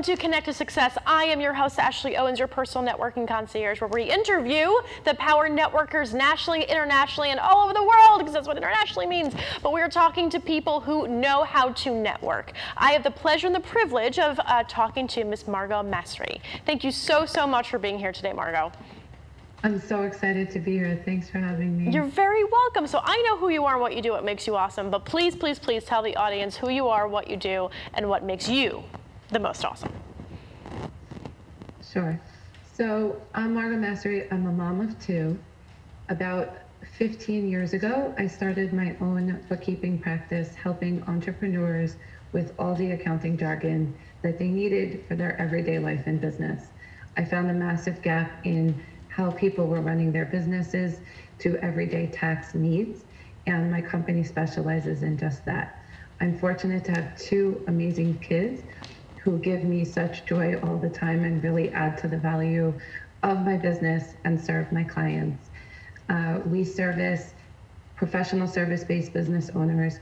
Welcome to Connect to Success. I am your host, Ashley Owens, your personal networking concierge, where we interview the power networkers nationally, internationally, and all over the world, because that's what internationally means. But we're talking to people who know how to network. I have the pleasure and the privilege of talking to Miss Margo Masri. Thank you so much for being here today, Margo. I'm so excited to be here. Thanks for having me. You're very welcome. So I know who you are and what you do, what makes you awesome, but please, please, please tell the audience who you are, what you do, and what makes you the most awesome. Sure. So I'm Margo Masri. I'm a mom of two. About 15 years ago, I started my own bookkeeping practice, helping entrepreneurs with all the accounting jargon that they needed for their everyday life and business. I found a massive gap in how people were running their businesses to everyday tax needs, and my company specializes in just that. I'm fortunate to have two amazing kids who give me such joy all the time and really add to the value of my business and serve my clients. We service professional service-based business owners,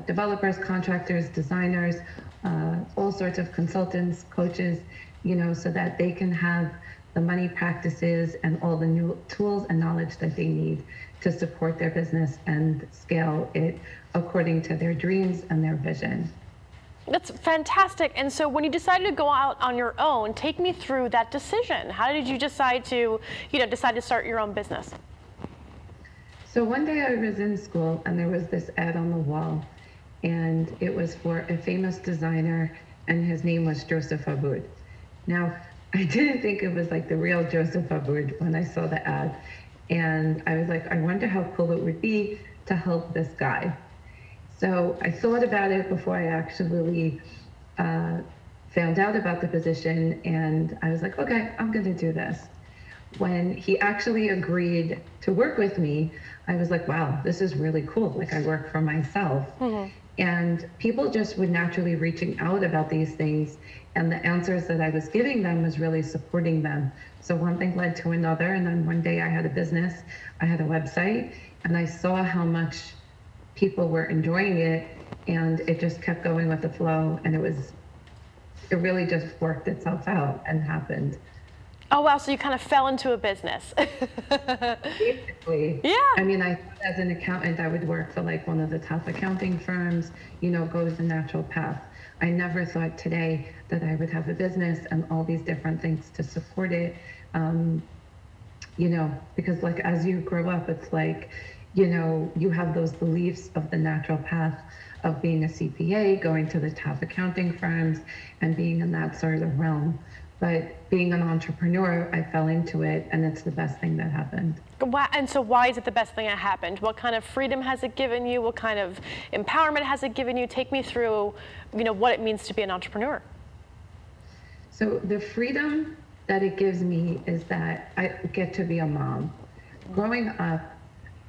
developers, contractors, designers, all sorts of consultants, coaches, so that they can have the money practices and all the new tools and knowledge that they need to support their business and scale it according to their dreams and their vision. That's fantastic. And so when you decided to go out on your own, take me through that decision. How did you decide to, decide to start your own business? So one day I was in school and there was this ad on the wall, and it was for a famous designer, and his name was Joseph Abboud. Now, I didn't think it was like the real Joseph Abboud when I saw the ad. And I was like, I wonder how cool it would be to help this guy. So I thought about it before I actually found out about the position. And I was like, okay, I'm gonna do this. When he actually agreed to work with me, I was like, wow, this is really cool. Like, I work for myself. Mm-hmm. And people just were naturally reaching out about these things. And the answers that I was giving them was really supporting them. So one thing led to another. And then one day I had a business, I had a website, and I saw how much people were enjoying it. And it just kept going with the flow. And it really just worked itself out and happened. Oh, wow. So you kind of fell into a business. Basically. Yeah. I mean, I thought as an accountant, I would work for like one of the top accounting firms, go the natural path. I never thought today that I would have a business and all these different things to support it. Because like, as you grow up, it's like, you have those beliefs of the natural path of being a CPA, going to the top accounting firms and being in that sort of realm. But being an entrepreneur, I fell into it, and it's the best thing that happened. And so why is it the best thing that happened? What kind of freedom has it given you? What kind of empowerment has it given you? Take me through, what it means to be an entrepreneur. So the freedom that it gives me is that I get to be a mom. Growing up,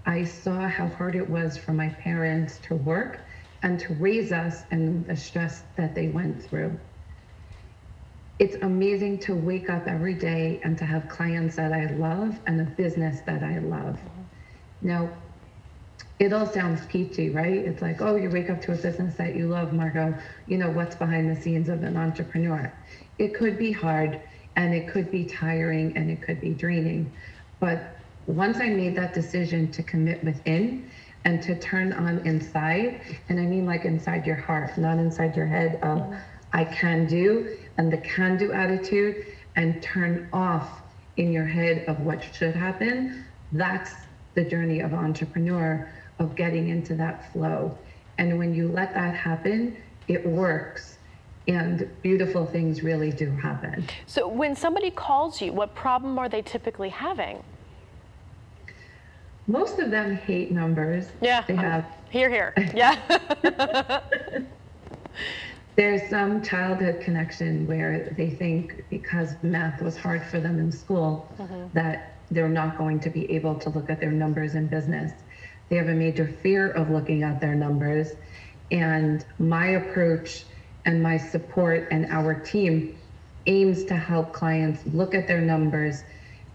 I saw how hard it was for my parents to work and to raise us and the stress that they went through. It's amazing to wake up every day and to have clients that I love and a business that I love. Now, it all sounds peachy, right? It's like, oh, you wake up to a business that you love, Margo. What's behind the scenes of an entrepreneur? It could be hard, and it could be tiring, and it could be draining. But once I made that decision to commit within and to turn on inside, and I mean like inside your heart, not inside your head of I can do, and the can-do attitude, and turn off in your head of what should happen, that's the journey of entrepreneur, of getting into that flow. And when you let that happen, it works, and beautiful things really do happen. So when somebody calls you, what problem are they typically having? Most of them hate numbers. Yeah, they have. Here. Yeah. There's some childhood connection where they think because math was hard for them in school, that they're not going to be able to look at their numbers in business. They have a major fear of looking at their numbers. And my approach and my support and our team aims to help clients look at their numbers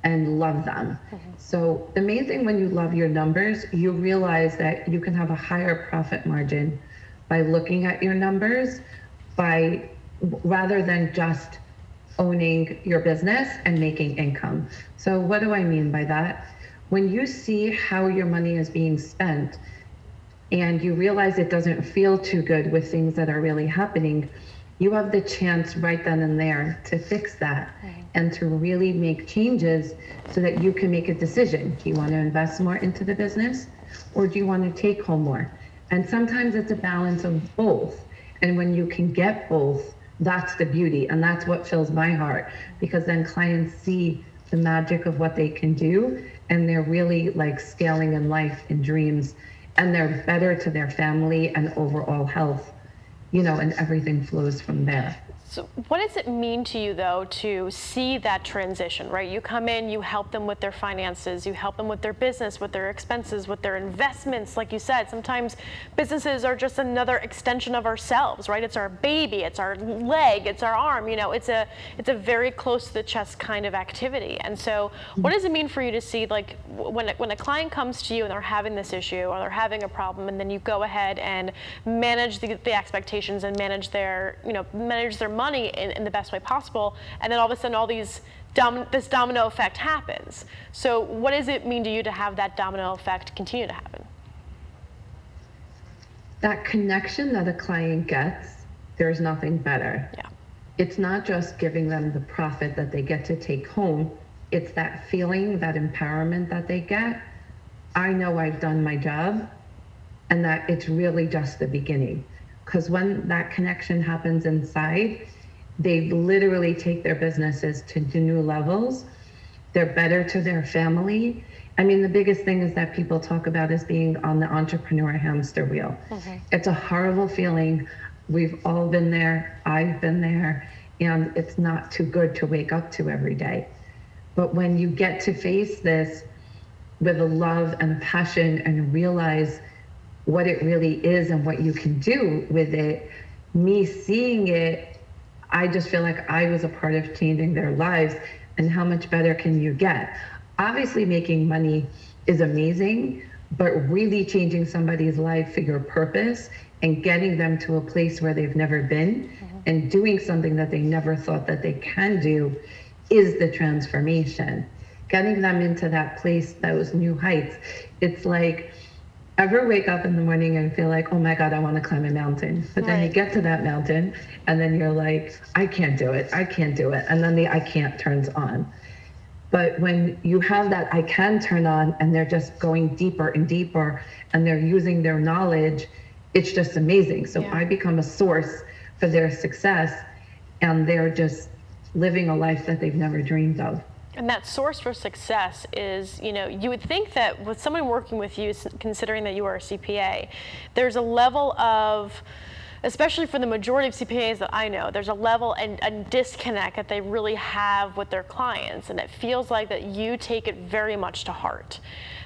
and love them. So the main thing when you love your numbers, you realize that you can have a higher profit margin by looking at your numbers, by rather than just owning your business and making income. So what do I mean by that? When you see how your money is being spent and you realize it doesn't feel too good with things that are really happening, you have the chance right then and there to fix that and to really make changes so that you can make a decision. Do you want to invest more into the business, or do you want to take home more? And sometimes it's a balance of both. And when you can get both, that's the beauty. And that's what fills my heart, because then clients see the magic of what they can do, and they're really like scaling in life and dreams, and they're better to their family and overall health, you know, and everything flows from there. So what does it mean to you, though, to see that transition, right? You come in, you help them with their finances, you help them with their business, with their expenses, with their investments. Like you said, sometimes businesses are just another extension of ourselves, right? It's our baby, it's our leg, it's our arm. You know, it's a very close to the chest kind of activity. And so what does it mean for you to see, like, when a client comes to you and they're having this issue or they're having a problem, and then you go ahead and manage the expectations and manage their, you know, manage their money in the best way possible, and then all of a sudden this domino effect happens. So what does it mean to you to have that domino effect continue to happen? That connection that a client gets, there's nothing better. Yeah. It's not just giving them the profit that they get to take home, it's that feeling, that empowerment that they get. I know I've done my job, and that it's really just the beginning. Because when that connection happens inside, they literally take their businesses to new levels. They're better to their family. I mean, the biggest thing is that people talk about is being on the entrepreneur hamster wheel. It's a horrible feeling. We've all been there. I've been there. And it's not too good to wake up to every day. But when you get to face this with a love and a passion and realize what it really is and what you can do with it, me seeing it, I just feel like I was a part of changing their lives. And how much better can you get? Obviously, making money is amazing, but really changing somebody's life for your purpose and getting them to a place where they've never been and doing something that they never thought that they can do is the transformation. Getting them into that place, those new heights. It's like, ever wake up in the morning and feel like, oh my God, I want to climb a mountain. But then you get to that mountain and then you're like, I can't do it. I can't do it. And then the I can't turns on. But when you have that I can turn on and they're just going deeper and deeper and they're using their knowledge, it's just amazing. So I become a source for their success, and they're just living a life that they've never dreamed of. And that source for success is, you know, you would think that with someone working with you, considering that you are a CPA, there's a level of, especially for the majority of CPAs that I know, there's a level and disconnect that they really have with their clients, and it feels like that you take it very much to heart.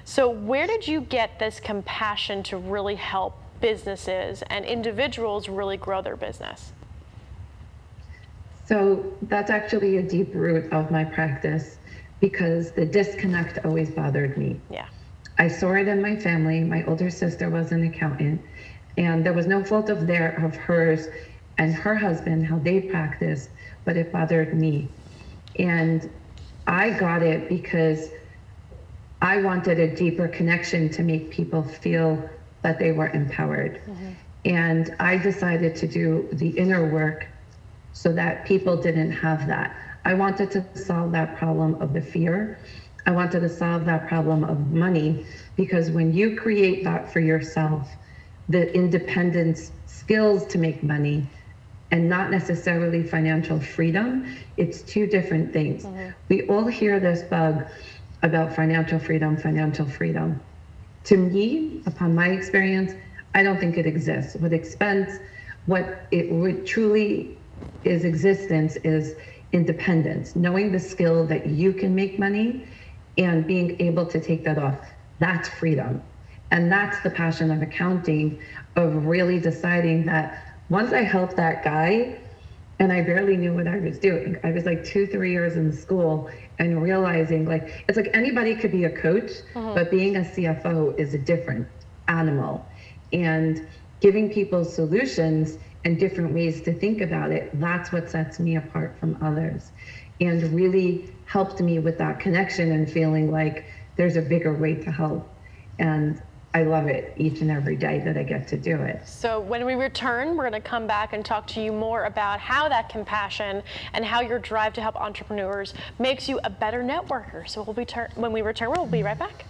So where did you get this compassion to really help businesses and individuals really grow their business? So that's actually a deep root of my practice, because the disconnect always bothered me. Yeah. I saw it in my family. My older sister was an accountant, and there was no fault of hers and her husband, how they practiced, but it bothered me. And I got it because I wanted a deeper connection to make people feel that they were empowered. And I decided to do the inner work so that people didn't have that. I wanted to solve that problem of the fear. I wanted to solve that problem of money, because when you create that for yourself, the independence, skills to make money, and not necessarily financial freedom, it's two different things. We all hear this bug about financial freedom, financial freedom. To me, upon my experience, I don't think it exists. What it would truly is existence is independence, knowing the skill that you can make money and being able to take that off. That's freedom. And that's the passion of accounting, of really deciding that once I helped that guy, and I barely knew what I was doing. I was like 2-3 years in school and realizing, like, it's like anybody could be a coach, but being a CFO is a different animal. And giving people solutions and different ways to think about it, that's what sets me apart from others and really helped me with that connection and feeling like there's a bigger way to help. And I love it each and every day that I get to do it. So when we return, we're going to come back and talk to you more about how that compassion and how your drive to help entrepreneurs makes you a better networker. So when we return, we'll be right back.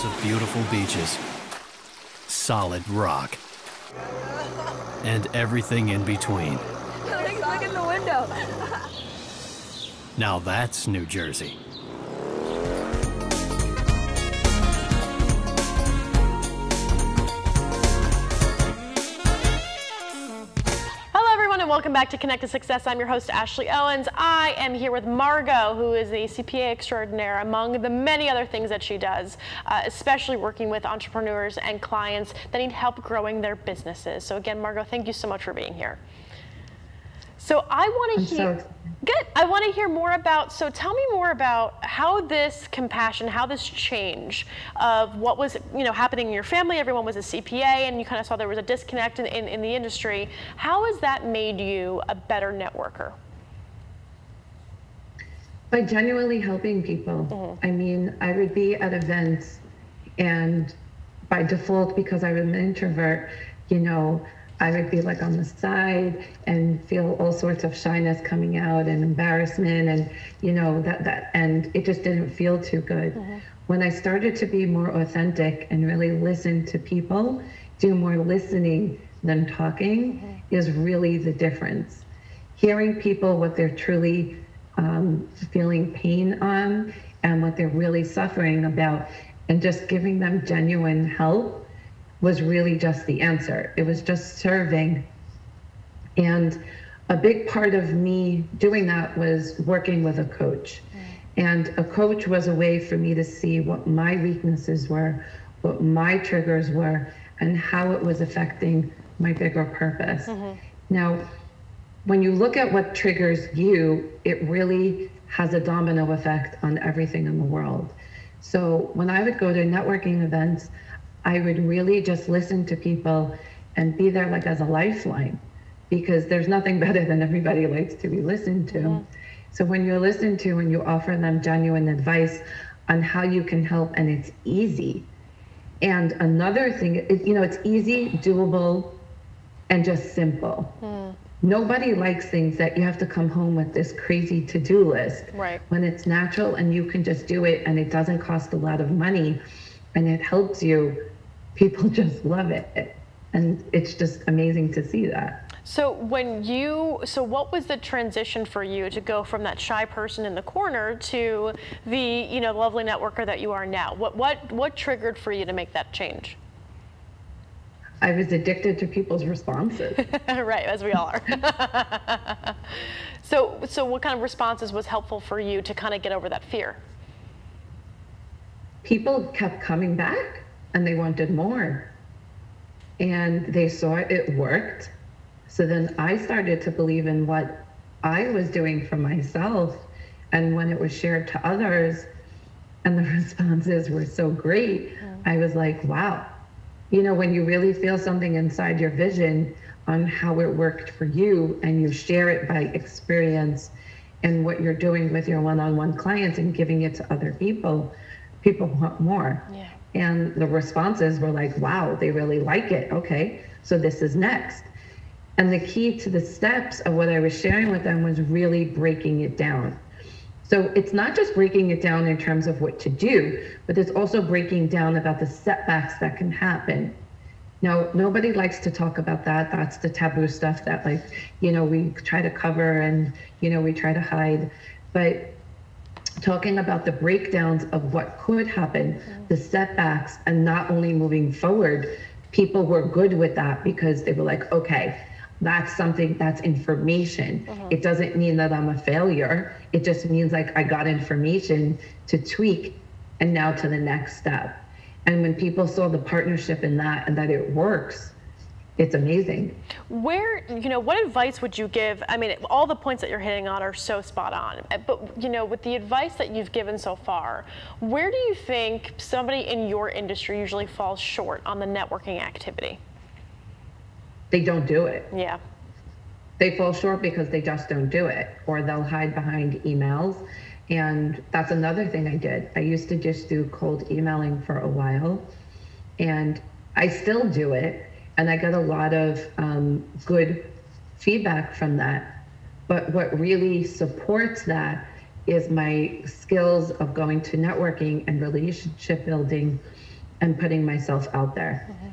Of beautiful beaches, solid rock, and everything in between. Look in the window. Now that's New Jersey. Welcome back to Connect to Success. I'm your host, Ashley Owens. I am here with Margo, who is a CPA extraordinaire, among the many other things that she does, especially working with entrepreneurs and clients that need help growing their businesses. So again, Margo, thank you so much for being here. So I want to hear, good. I want to hear more about, so tell me more about how this compassion, how this change of what was, happening in your family. Everyone was a CPA and you kind of saw there was a disconnect in the industry. How has that made you a better networker? By genuinely helping people. Mm-hmm. I mean, I would be at events and by default, because I'm an introvert, I would be like on the side and feel all sorts of shyness coming out and embarrassment and, and it just didn't feel too good. Mm-hmm. When I started to be more authentic and really listen to people, do more listening than talking, mm-hmm. is really the difference. Hearing people what they're truly feeling pain on and what they're really suffering about and just giving them genuine help was really just the answer. It was just serving. And a big part of me doing that was working with a coach. And a coach was a way for me to see what my weaknesses were, what my triggers were, and how it was affecting my bigger purpose. Mm-hmm. Now, when you look at what triggers you, it really has a domino effect on everything in the world. So when I would go to networking events, I would really just listen to people and be there like as a lifeline, because there's nothing better than everybody likes to be listened to. Mm-hmm. So when you're listened to and you offer them genuine advice on how you can help, and it's easy. And another thing, it's easy, doable, and just simple. Mm. Nobody likes things that you have to come home with this crazy to-do list. Right. When it's natural and you can just do it and it doesn't cost a lot of money and it helps you, people just love it. And it's just amazing to see that. So what was the transition for you to go from that shy person in the corner to the, lovely networker that you are now? What triggered for you to make that change? I was addicted to people's responses. Right, as we all are. So what kind of responses was helpful for you to kind of get over that fear? People kept coming back and they wanted more. And they saw it worked. So then I started to believe in what I was doing for myself. And when it was shared to others and the responses were so great, I was like, wow. When you really feel something inside your vision on how it worked for you and you share it by experience and what you're doing with your one-on-one clients and giving it to other people, people want more. Yeah. And the responses were like, wow, they really like it. Okay, so this is next. And the key to the steps of what I was sharing with them was really breaking it down. So it's not just breaking it down in terms of what to do, but it's also breaking down about the setbacks that can happen. Now, nobody likes to talk about that. That's the taboo stuff that we try to cover and, we try to hide. But talking about the breakdowns of what could happen, the setbacks, and not only moving forward, people were good with that because they were like, okay, that's something, that's information. Mm-hmm. It doesn't mean that I'm a failure. It just means like I got information to tweak and now to the next step. And when people saw the partnership in that and that it works, it's amazing. Where, what advice would you give? I mean, all the points that you're hitting on are so spot on, but with the advice that you've given so far, where do you think somebody in your industry usually falls short on the networking activity? They don't do it. Yeah. They fall short because they just don't do it, or they'll hide behind emails. And that's another thing I did. I used to just do cold emailing for a while, and I still do it. And I get a lot of good feedback from that. But what really supports that is my skills of going to networking and relationship building and putting myself out there. Mm-hmm.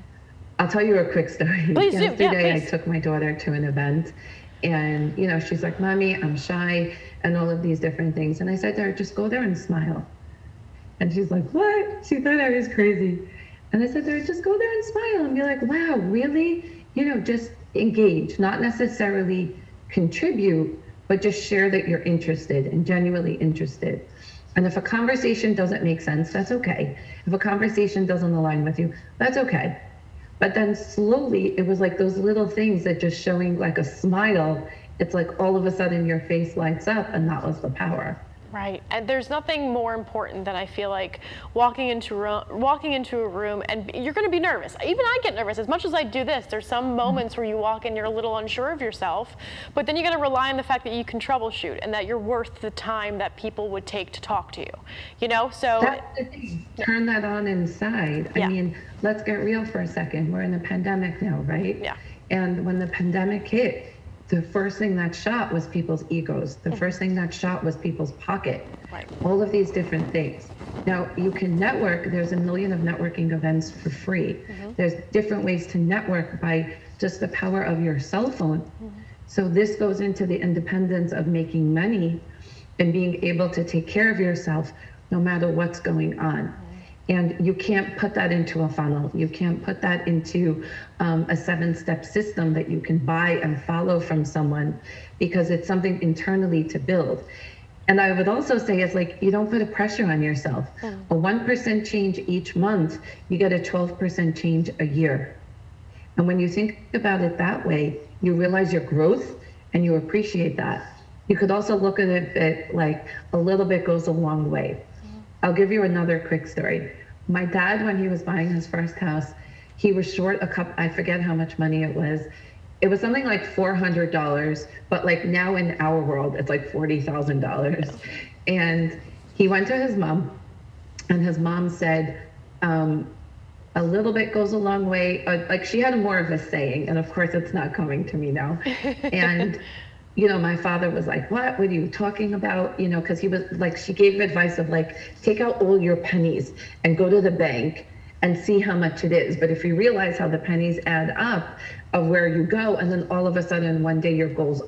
I'll tell you a quick story. Please do. Yesterday, Yeah, please. I took my daughter to an event, and she's like, "Mommy, I'm shy," and all of these different things. And I said to her, "Just go there and smile." And she's like, "What?" She thought I was crazy. And I said to her, "Just go there and smile and be like, wow, really?" Just engage, not necessarily contribute, but just share that you're interested and genuinely interested. And if a conversation doesn't make sense, that's okay. If a conversation doesn't align with you, that's okay. But then slowly, it was like those little things that just showing like a smile, it's like all of a sudden your face lights up, and that was the power. Right, and there's nothing more important than, I feel like, walking into a room, and you're going to be nervous. Even I get nervous. As much as I do this, there's some moments where you walk in, you're a little unsure of yourself, but then you got to rely on the fact that you can troubleshoot and that you're worth the time that people would take to talk to you. So that's the thing. Turn that on inside. Yeah. I mean, let's get real for a second. We're in a pandemic now, right? Yeah. And when the pandemic hit, the first thing that shot was people's egos. The first thing that shot was people's pocket. Right. All of these different things. Now, you can network. There's a million of networking events for free. Mm-hmm. There's different ways to network by just the power of your cell phone. Mm-hmm. So this goes into the independence of making money and being able to take care of yourself no matter what's going on. And you can't put that into a funnel. You can't put that into a 7-step system that you can buy and follow from someone, because it's something internally to build. And I would also say it's like, you don't put a pressure on yourself. A 1% change each month, you get a 12% change a year. And when you think about it that way, you realize your growth and you appreciate that. You could also look at it like a little bit goes a long way. I'll give you another quick story. My dad, when he was buying his first house, he was short I forget how much money it was. It was something like $400, but like now in our world, it's like $40,000. And he went to his mom, and his mom said, a little bit goes a long way. Like she had more of a saying, and of course it's not coming to me now. And my father was like, what are you talking about? Because he was like, she gave advice of like, take out all your pennies and go to the bank and see how much it is. But if you realize how the pennies add up of where you go, and then all of a sudden one day your goals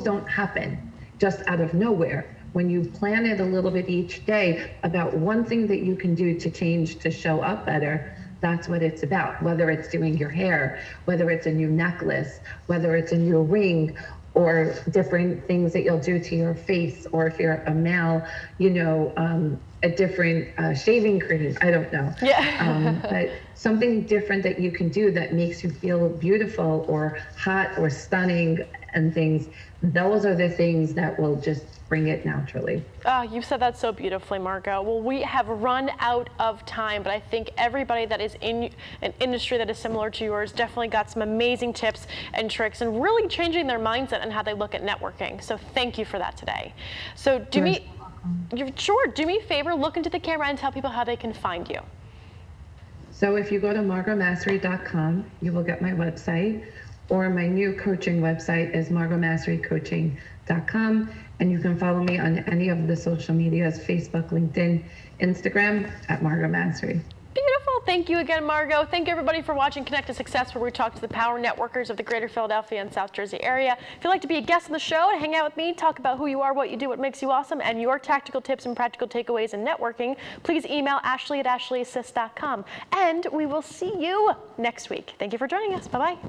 don't happen just out of nowhere. When you plan it a little bit each day about one thing that you can do to change, to show up better, that's what it's about. Whether it's doing your hair, whether it's a new necklace, whether it's a new ring, or different things that you'll do to your face, or if you're a male, a different shaving cream, I don't know. Yeah. But something different that you can do that makes you feel beautiful or hot or stunning and things, those are the things that will just bring it naturally. Oh, you said that so beautifully, Margo. Well, we have run out of time, but I think everybody that is in an industry that is similar to yours definitely got some amazing tips and tricks and really changing their mindset and how they look at networking. So thank you for that today. So do me a favor, look into the camera and tell people how they can find you. So if you go to margomasri.com, you will get my website, or my new coaching website is margomasricoaching.com. And you can follow me on any of the social medias, Facebook, LinkedIn, Instagram, at Margo Masri. Beautiful. Thank you again, Margo. Thank you, everybody, for watching Connect to Success, where we talk to the power networkers of the greater Philadelphia and South Jersey area. If you'd like to be a guest on the show and hang out with me, talk about who you are, what you do, what makes you awesome, and your tactical tips and practical takeaways in networking, please email Ashley@ashleyassist.com. And we will see you next week. Thank you for joining us. Bye-bye.